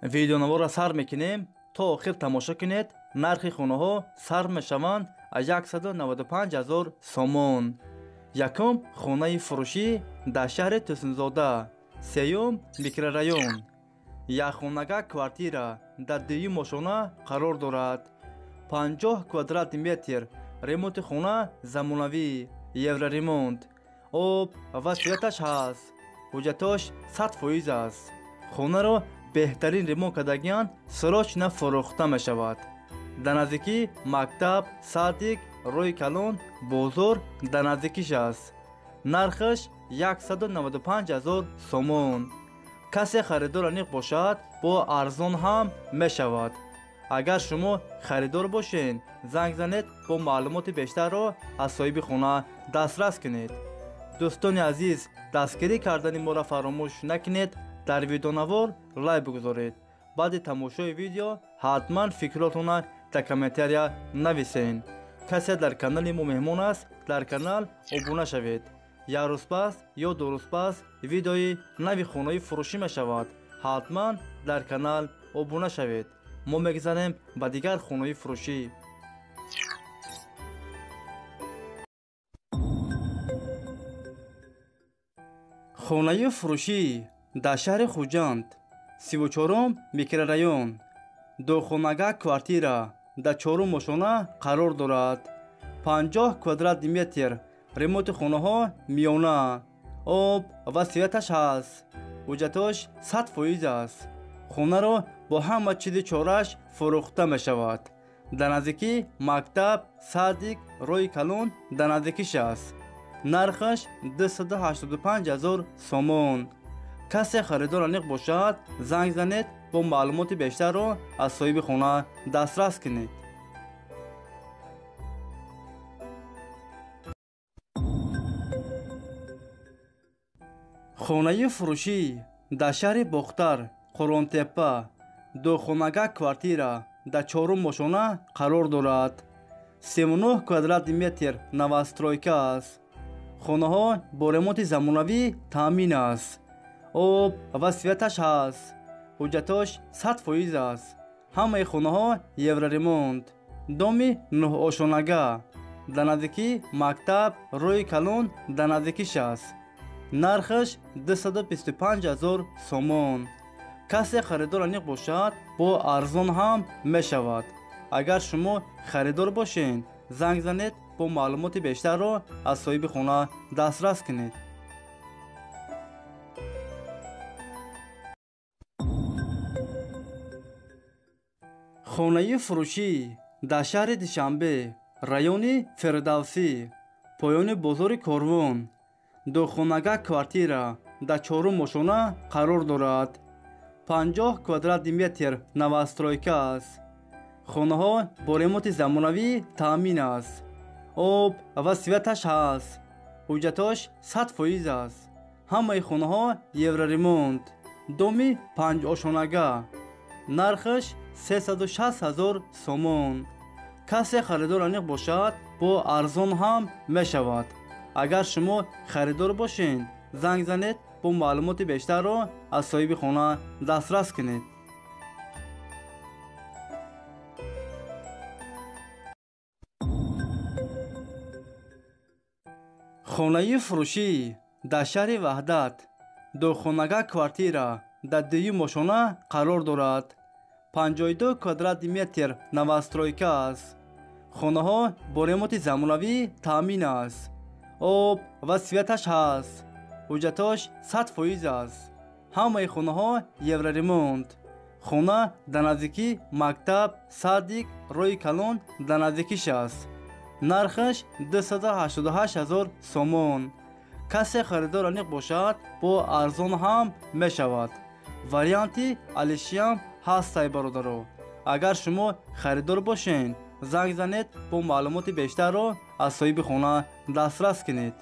видеонавора сар мекунем то охир тамошо кунед. нархи хонаҳо сар мешаванд аз 195,000 сомон. якум хонаи фурӯшӣ дар шаҳри Тусунзода, сеюм микрорайон. якхонага квартира дар дуюм ошона қарор дорад. 50 квадрат метр. ремонти хона замонавӣ, евроремонт. об ва светаш ҳаст. ҳуҷҷатош 100% аст. хонаро беҳтарин ремонт кардагиан срочна фурӯхта мешавад. дар наздикӣ мактаб, садик, роҳи калон, бозор дар наздикиш аст. нархаш 195,000 сомон. касе харидор аниқ бошад, бо арзон ҳам мешавад. агар шумо харидор бошед, занг занед, бо маълумоти бештарро аз соҳиби хона дастрас кунед. дӯстони азиз, дастгирӣ кардани моро фаромӯш накунед. дар видеонавор лайк бигузоред. баъди тамошои видео ҳатман фикротонро дар комментария нависед. касе дар канали мо меҳмон аст, дар канал обуна шавед. як рӯз пас ё ду рӯз пас видеои нави хонаи фурӯшӣ мешавад. ҳатман дар канал обуна шавед. мо мегузарем ба дигар хонаи фурӯшӣ. хонаи фурӯшӣ дар шаҳри хуҷанд, 34 микрорайон. духонага квартира дар 4 ошона қарор дорад. 50 квадрат метр. ремонти хонаҳо миёна. об ва светаш ҳаст. ҳуҷҷатош 100% аст. хонаро бо ҳама чизи чораш фурӯхта мешавад. дар наздикӣ мактаб, садик, роҳи калон дар наздикиш аст. нархаш 285,000 сомон. касе харидор аниқ бошад, занг занед, бо маълумоти бештарро аз соҳиби хона дастрас кунед. хонаи фурӯшӣ дар шаҳри Бохтар, Қуронтеппа, духонага квартира дар 4 ошона қарор дорад. 39 квадрат метр новостройка аст. хонаҳо бо ремонти замонавӣ таъмин аст. об ва светаш ҳаст. ҳуҷҷатош 100% аст. ҳамаи хонаҳо евроремонт. доми 9 ошонага. дар наздикӣ мактаб, роҳи калон дар наздикиш аст. нархаш 225,000 сомон. касе харидор аниқ бошад, бо арзон ҳам мешавад. агар шумо харидор бошед, занг занед, бо маълумоти бештарро аз соҳиби хона дастрас кунед. хонаи фурӯшӣ дар шаҳри Душанбе, райони Фирдавсӣ, поёни бозори Корвон. духонага квартира дар 4 ошона қарор дорад. 50 квадрат метр новостройка аст. хонаҳо бо ремонти замонавӣ таъмин аст. об ва светаш ҳаст. ҳуҷҷатош 100% аст. ҳамаи хонаҳо евроремонт. доми 5 ошонага. нархаш 360,000 сомон. касе харидор аниқ бошад, бо арзон ҳам мешавад. агар шумо харидор бошед, занг занед, бо маълумоти бештарро аз соҳиби хона дастрас кунед. хонаи фурӯшӣ дар шаҳри Ваҳдат, духонага квартира дар дуюм ошона қарор дорад. 52 квадрат метр новостройка аст. хонаҳо бо ремонти замонавӣ таъмин аст. об ва светаш ҳаст. ҳуҷҷатош 100% аст. ҳамаи хонаҳо евроремонт. хона дар наздикӣ мактаб, садик, роҳи калон дар наздикиш аст. нархаш 288,000 сомон. касе харидор аниқ бошад, бо арзон ҳам мешавад. варианти алишиям ҳастай бародаро. агар шумо харидор бошед, занг занед, бо маълумоти бештарро аз соҳиби хона дастрас кунед.